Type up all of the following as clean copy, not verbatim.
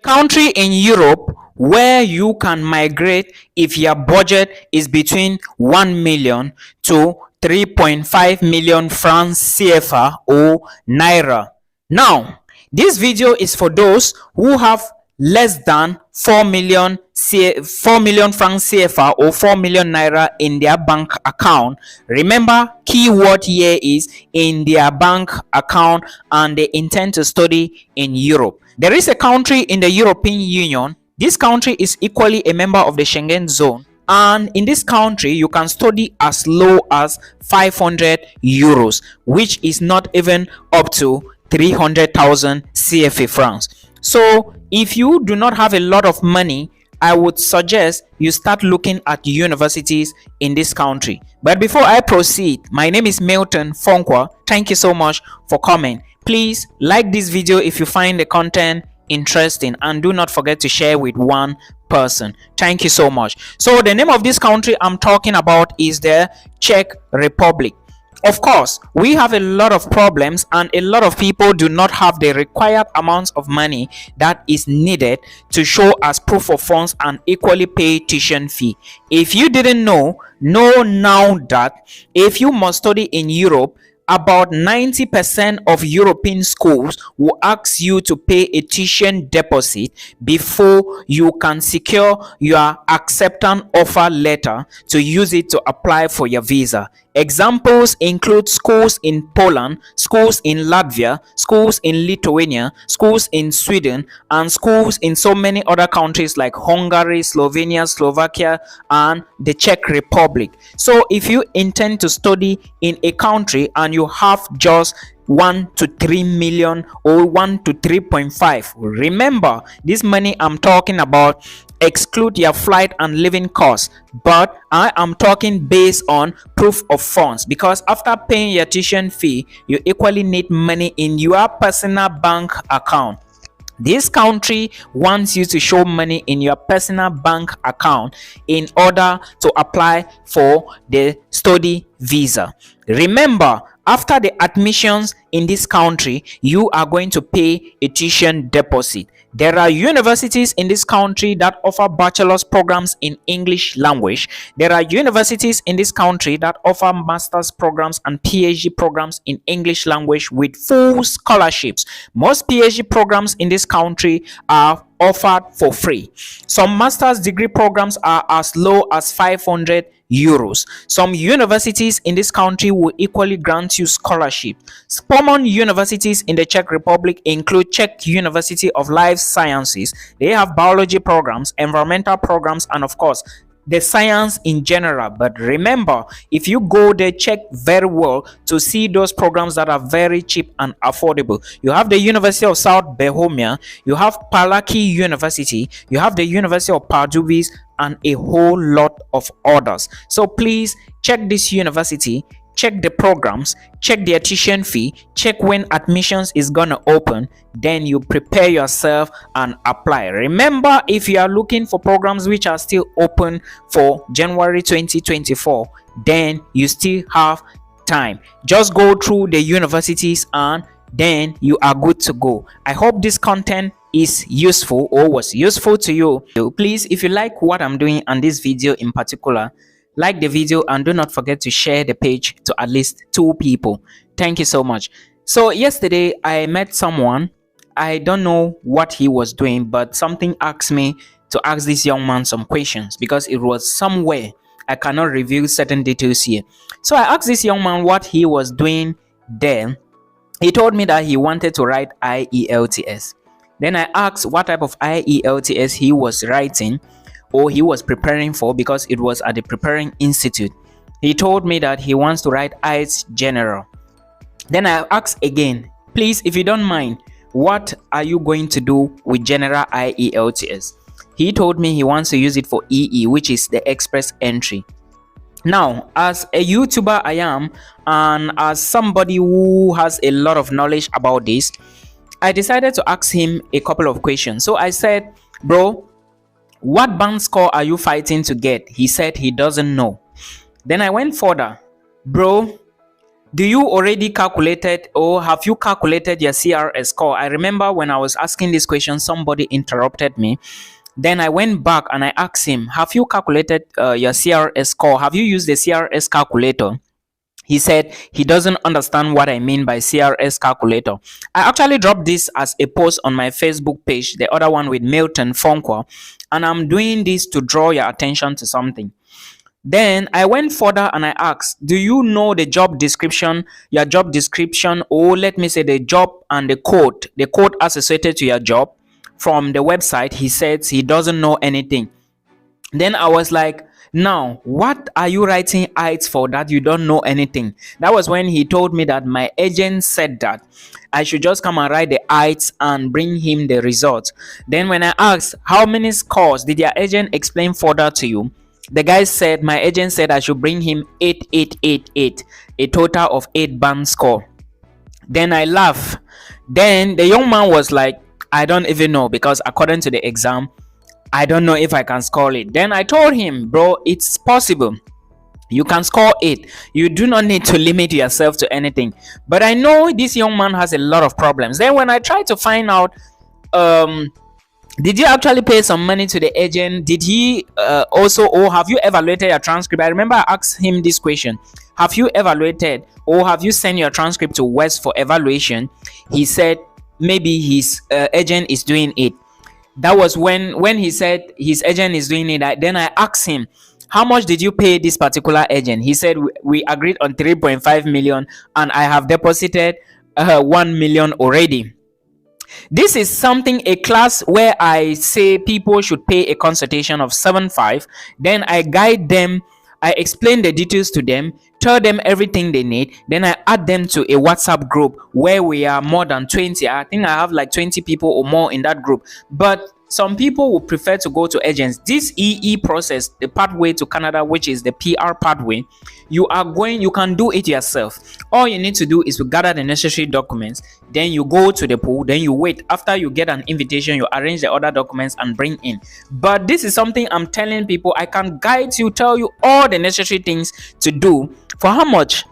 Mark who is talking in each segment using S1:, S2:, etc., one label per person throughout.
S1: country in Europe where you can migrate if your budget is between 1 million to 3.5 million francs CFA or Naira. Now, this video is for those who have less than 4 million francs CFA or 4 million Naira in their bank account. Remember, keyword here is in their bank account, and they intend to study in Europe. There is a country in the European Union. This country is equally a member of the Schengen zone. And in this country, you can study as low as 500 euros, which is not even up to 300,000 CFA francs. So if you do not have a lot of money, I would suggest you start looking at universities in this country. But before I proceed, my name is Milton Fonkwa. Thank you so much for coming. Please like this video if you find the content interesting, and do not forget to share with one person. Thank you so much. So the name of this country I'm talking about is the Czech Republic. Of course, we have a lot of problems, and a lot of people do not have the required amounts of money that is needed to show as proof of funds and equally pay tuition fee. If you didn't know now that if you must study in Europe, about 90% of European schools will ask you to pay a tuition deposit before you can secure your acceptance offer letter to use it to apply for your visa. Examples include schools in Poland, schools in Latvia, schools in Lithuania, schools in Sweden, and schools in so many other countries like Hungary, Slovenia, Slovakia, and the Czech Republic. So if you intend to study in a country and you have just 1 to 3 million or 1 to 3.5, remember, this money I'm talking about exclude your flight and living costs, but I am talking based on proof of funds, because after paying your tuition fee, you equally need money in your personal bank account. This country wants you to show money in your personal bank account in order to apply for the study visa. Remember, after the admissions in this country, you are going to pay a tuition deposit. There are universities in this country that offer bachelor's programs in English language. There are universities in this country that offer master's programs and PhD programs in English language with full scholarships. Most PhD programs in this country are offered for free. Some master's degree programs are as low as 500 euros. Some universities in this country will equally grant you scholarship. Common universities in the Czech Republic include Czech University of Life Sciences. They have biology programs, environmental programs, and of course the science in general. But remember, if you go there, check very well to see those programs that are very cheap and affordable. You have the University of South Bohemia, you have Palaki University, you have the University of Pardubice, and a whole lot of others. So please check this university, check the programs, check their tuition fee, check when admissions is gonna open, then you prepare yourself and apply. Remember, if you are looking for programs which are still open for January 2024, then you still have time. Just go through the universities and then you are good to go. I hope this content is useful or was useful to you. Please, if you like what I'm doing and this video in particular, like the video and do not forget to share the page to at least 2 people. Thank you so much. So yesterday I met someone. I don't know what he was doing, but something asked me to ask this young man some questions because it was somewhere. I cannot reveal certain details here. So I asked this young man what he was doing there. He told me that he wanted to write IELTS. Then I asked what type of IELTS he was writing or he was preparing for, because it was at the Preparing Institute. He told me that he wants to write IELTS General. Then I asked again, please, if you don't mind, what are you going to do with General IELTS? He told me he wants to use it for EE, which is the Express Entry. Now, as a YouTuber I am, and as somebody who has a lot of knowledge about this, I decided to ask him a couple of questions. So I said, bro, what band score are you fighting to get? He said he doesn't know. Then I went further. Bro, Do you already calculated, or have you calculated your CRS score? I remember when I was asking this question, somebody interrupted me. Then I went back and I asked him, have you calculated your CRS score? Have you used the CRS calculator? He said he doesn't understand what I mean by CRS calculator. I actually dropped this as a post on my Facebook page, the other one with miltonfonkwa, and I'm doing this to draw your attention to something. Then I went further and I asked, do you know the job description, your job description, or let me say the job and the code associated to your job from the website? He says he doesn't know anything. Then I was like, now what are you writing ITS for that you don't know anything? That was when he told me that my agent said that I should just come and write the ITS and bring him the results. Then when I asked, how many scores did your agent explain further to you? The guy said, my agent said I should bring him 8888, a total of 8 band score. Then I laughed. Then the young man was like, I don't even know, because according to the exam, I don't know if I can score it. Then I told him, bro, it's possible. You can score 8. You do not need to limit yourself to anything. But I know this young man has a lot of problems. Then when I tried to find out, did you actually pay some money to the agent? Did he also, or have you evaluated your transcript? I remember I asked him this question. Have you evaluated, or have you sent your transcript to West for evaluation? He said maybe his agent is doing it. That was when he said his agent is doing it. Then I asked him, how much did you pay this particular agent? He said we agreed on 3.5 million and I have deposited 1 million already. This is something, a class where I say people should pay a consultation of 7.5. Then I guide them, I explain the details to them, tell them everything they need. Then I add them to a WhatsApp group where we are more than 20. I think I have like 20 people or more in that group. But some people would prefer to go to agents. This EE process, the pathway to Canada, which is the PR pathway, you can do it yourself. All you need to do is to gather the necessary documents. Then you go to the pool. Then you wait. After you get an invitation, you arrange the other documents and bring in. But this is something I'm telling people. I can guide you, tell you all the necessary things to do. For how much?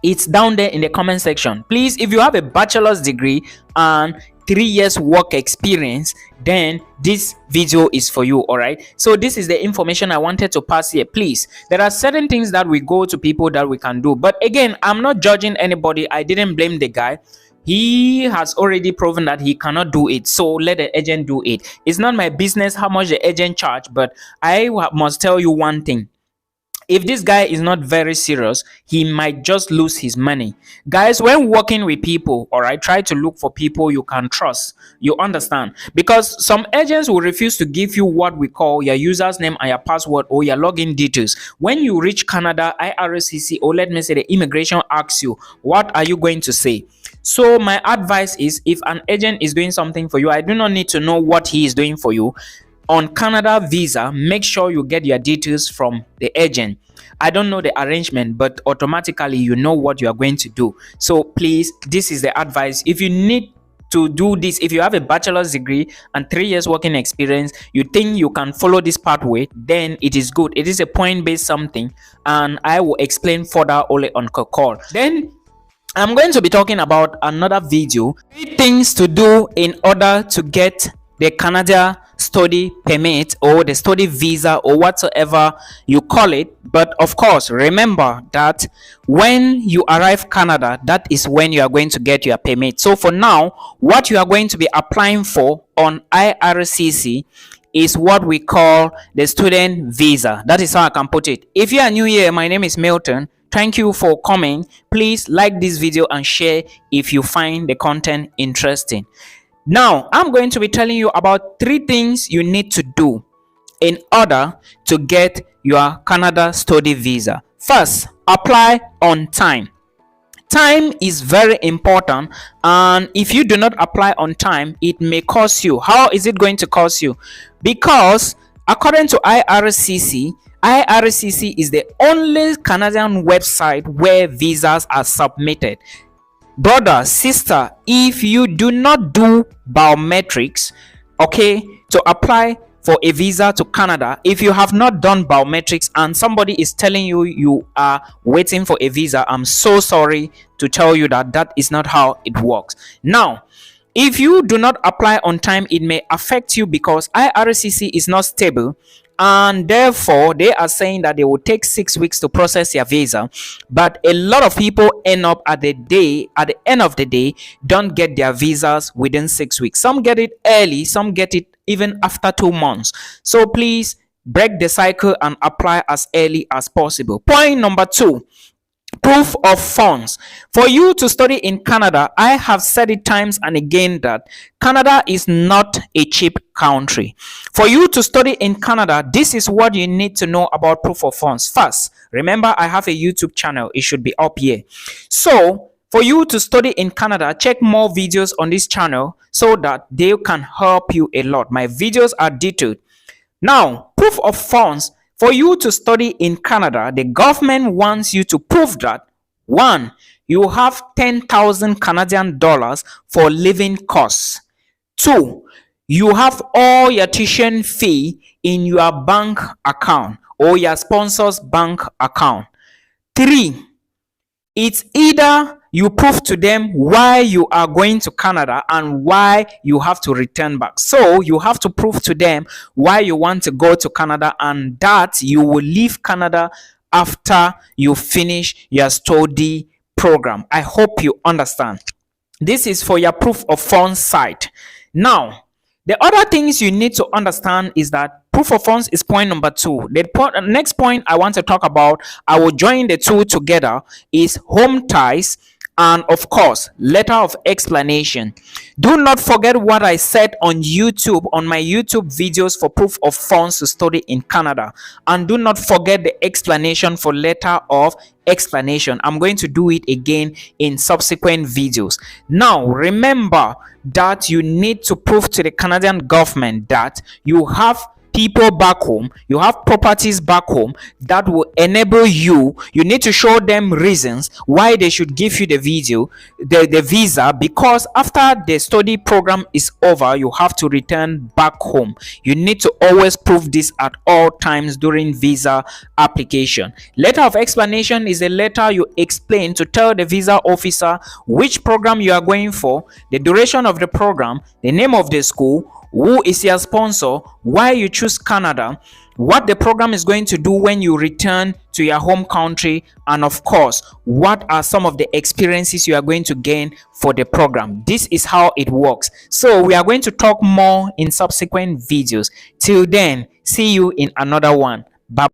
S1: It's down there in the comment section. Please, if you have a bachelor's degree and 3 years work experience, then this video is for you. All right, so this is the information I wanted to pass here. Please, there are certain things that we go to people that we can do, but again, I'm not judging anybody. I didn't blame the guy. He has already proven that he cannot do it, so let the agent do it. It's not my business how much the agent charge, but I must tell you one thing. If this guy is not very serious, he might just lose his money. Guys, when working with people, all right, try to look for people you can trust. You understand? Because some agents will refuse to give you what we call your user's name and your password or your login details. When you reach Canada, IRCC, or let me say the immigration asks you, what are you going to say? So my advice is, if an agent is doing something for you, I do not need to know what he is doing for you. On Canada visa, make sure you get your details from the agent. I don't know the arrangement, but automatically you know what you are going to do. So please, this is the advice. If you need to do this, if you have a bachelor's degree and 3 years working experience, you think you can follow this pathway, then it is good. It is a point-based something, and I will explain further only on call. Then I'm going to be talking about another video, 3 things to do in order to get the Canada study permit or the study visa or whatsoever you call it. But of course, remember that when you arrive Canada, that is when you are going to get your permit. So for now, what you are going to be applying for on IRCC is what we call the student visa. That is how I can put it. If you are new here, my name is Milton. Thank you for coming. Please like this video and share if you find the content interesting. Now, I'm going to be telling you about 3 things you need to do in order to get your Canada study visa. First, apply on time. Time is very important, and if you do not apply on time, it may cost you. How is it going to cost you? Because according to IRCC is the only Canadian website where visas are submitted. Brother, sister, if you do not do biometrics, okay, to apply for a visa to Canada, if you have not done biometrics and somebody is telling you you are waiting for a visa, I'm so sorry to tell you that that is not how it works. Now, if you do not apply on time, it may affect you because IRCC is not stable, and therefore they are saying that they will take 6 weeks to process your visa. But a lot of people end up at the end of the day don't get their visas within 6 weeks. Some get it early, some get it even after 2 months. So please break the cycle and apply as early as possible. Point number 2, proof of funds. For you to study in Canada, I have said it times and again that Canada is not a cheap country. For you to study in Canada, this is what you need to know about proof of funds. First, remember I have a YouTube channel. It should be up here. So for you to study in Canada, check more videos on this channel so that they can help you a lot. My videos are detailed. Now, proof of funds. For you to study in Canada, the government wants you to prove that 1, you have 10,000 Canadian dollars for living costs. 2, you have all your tuition fee in your bank account or your sponsor's bank account. 3, it's either you prove to them why you are going to Canada and why you have to return back. So you have to prove to them why you want to go to Canada and that you will leave Canada after you finish your study program. I hope you understand. This is for your proof of funds side. Now, the other things you need to understand is that proof of funds is point number 2. The next point I want to talk about, I will join the two together, is home ties and of course letter of explanation. Do not forget what I said on YouTube, on my YouTube videos for proof of funds to study in Canada, and do not forget the explanation for letter of explanation. I'm going to do it again in subsequent videos. Now remember that you need to prove to the Canadian government that you have people back home, you have properties back home that will enable you. You need to show them reasons why they should give you the visa, because after the study program is over, you have to return back home. You need to always prove this at all times during visa application. Letter of explanation is a letter you explain to tell the visa officer which program you are going for, the duration of the program, the name of the school, who is your sponsor, why you choose Canada, what the program is going to do when you return to your home country, and of course, what are some of the experiences you are going to gain for the program. This is how it works. So we are going to talk more in subsequent videos. Till then, see you in another one. Bye.